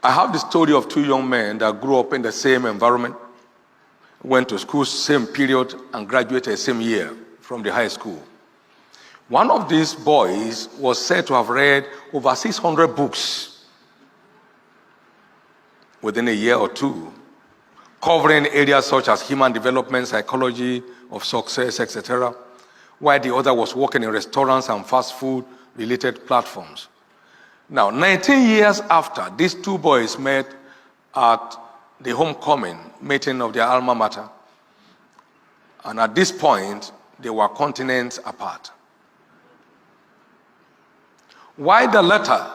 I have the story of two young men that grew up in the same environment, went to school same period, and graduated same year from the high school. One of these boys was said to have read over 600 books within a year or two, covering areas such as human development, psychology of success, etc., while the other was working in restaurants and fast food related platforms. Now, 19 years after, these two boys met at the homecoming meeting of their alma mater, and at this point, they were continents apart. While the latter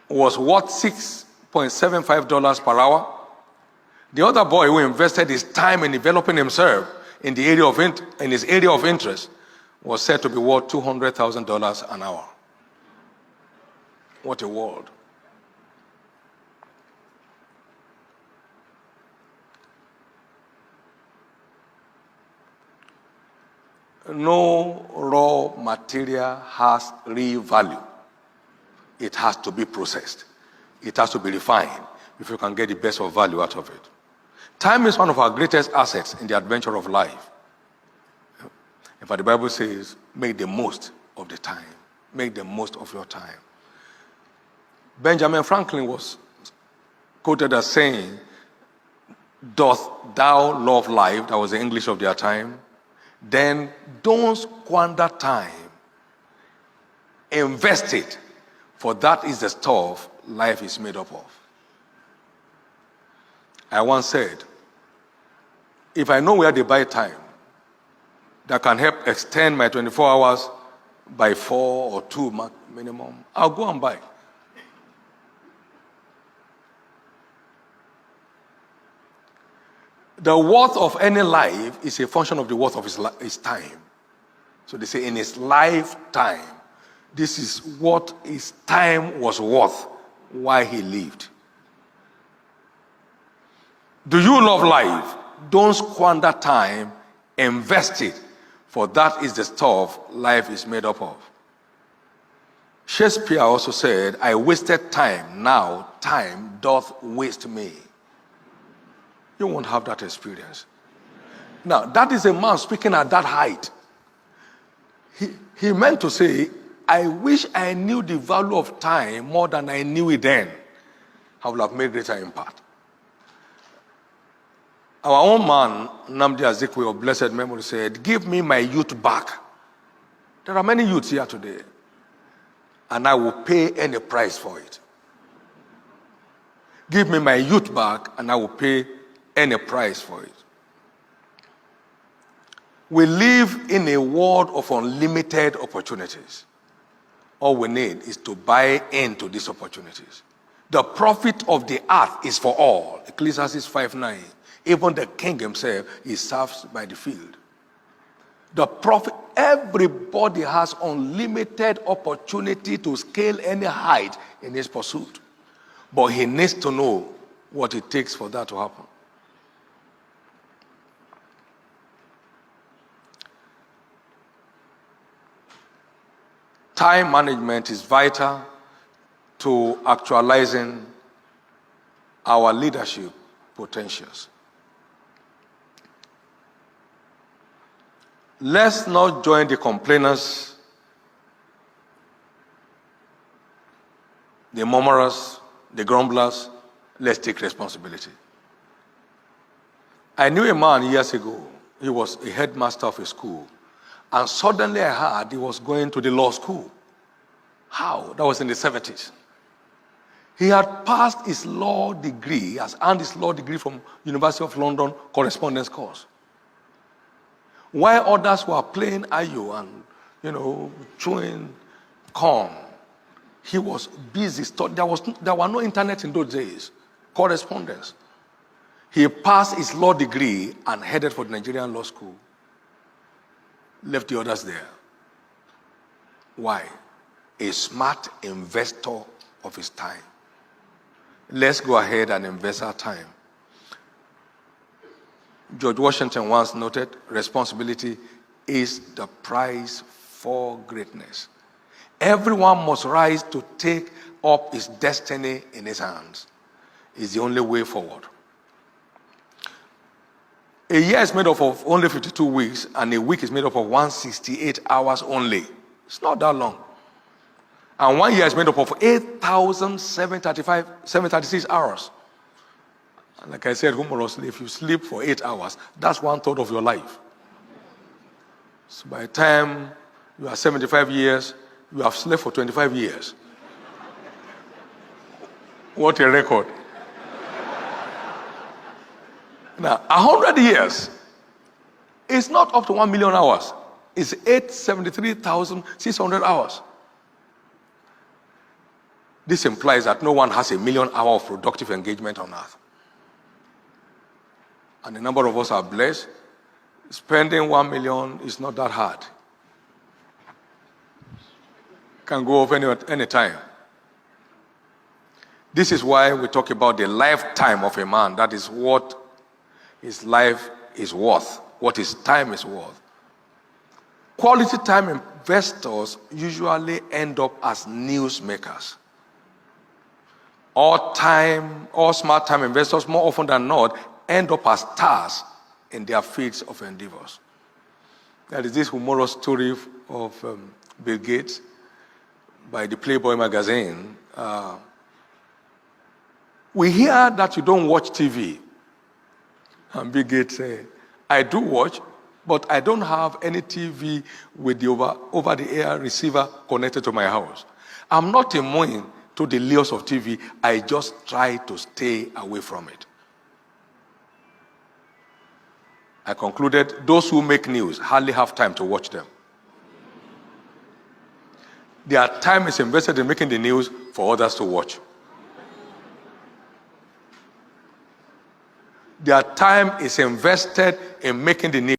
was worth $6.75 per hour, the other boy who invested his time in developing himself in his area of interest was said to be worth $200,000 an hour. What a world. No raw material has real value. It has to be processed. It has to be refined if you can get the best of value out of it. Time is one of our greatest assets in the adventure of life. In fact, the Bible says, make the most of the time. Make the most of your time. Benjamin Franklin was quoted as saying, "Doth thou love life?" That was the English of their time. "Then don't squander time. Invest it, for that is the stuff life is made up of." I once said, if I know where they buy time that can help extend my 24 hours by 4 or 2 minimum, I'll go and buy. The worth of any life is a function of the worth of his time. So they say in his lifetime, this is what his time was worth while he lived. Do you love life? Don't squander time, invest it, for that is the stuff life is made up of. Shakespeare also said, "I wasted time, now time doth waste me." You won't have that experience. Now, that is a man speaking at that height. He meant to say, I wish I knew the value of time more than I knew it then. I would have made greater impact. Our own man, Nnamdi Azikiwe of blessed memory, said, "Give me my youth back." There are many youths here today, and I will pay any price for it. Give me my youth back, and I will pay any price for it. We live in a world of unlimited opportunities. All we need is to buy into these opportunities. The profit of the earth is for all. Ecclesiastes 5:9. Even the king himself is served by the field. The profit, everybody has unlimited opportunity to scale any height in his pursuit. But he needs to know what it takes for that to happen. Time management is vital to actualizing our leadership potentials. Let's not join the complainers, the murmurers, the grumblers. Let's take responsibility. I knew a man years ago. He was a headmaster of a school. And suddenly I heard he was going to the law school. How? That was in the 70s. He had passed his law degree, has earned his law degree from University of London correspondence course. While others were playing ayo and, chewing corn, he was busy studying. There were no internet in those days. Correspondence. He passed his law degree and headed for the Nigerian law school. Left the others there. Why? A smart investor of his time. Let's go ahead and invest our time. George Washington once noted, responsibility is the price for greatness. Everyone must rise to take up his destiny in his hands. is the only way forward. A year is made up of only 52 weeks, and a week is made up of 168 hours only. It's not that long. And 1 year is made up of 8,736 hours. And like I said, humorously, if you sleep for 8 hours, that's 1/3 of your life. So by the time you are 75 years, you have slept for 25 years. What a record. Now, 100 years is not up to 1 million hours. It's 873,600 hours. This implies that no one has 1 million hours of productive engagement on earth. And a number of us are blessed. Spending 1 million is not that hard. Can go off any time. This is why we talk about the lifetime of a man. That is what his life is worth, what his time is worth. Quality time investors usually end up as newsmakers. All smart time investors, more often than not, end up as stars in their fields of endeavors. There is this humorous story of Bill Gates by the Playboy magazine. We hear that you don't watch TV. And Bill Gates said, I do watch, but I don't have any TV with the over-the-air receiver connected to my house. I'm not immune to the lures of TV. I just try to stay away from it. I concluded, those who make news hardly have time to watch them. Their time is invested in making the news for others to watch. Their time is invested in making the news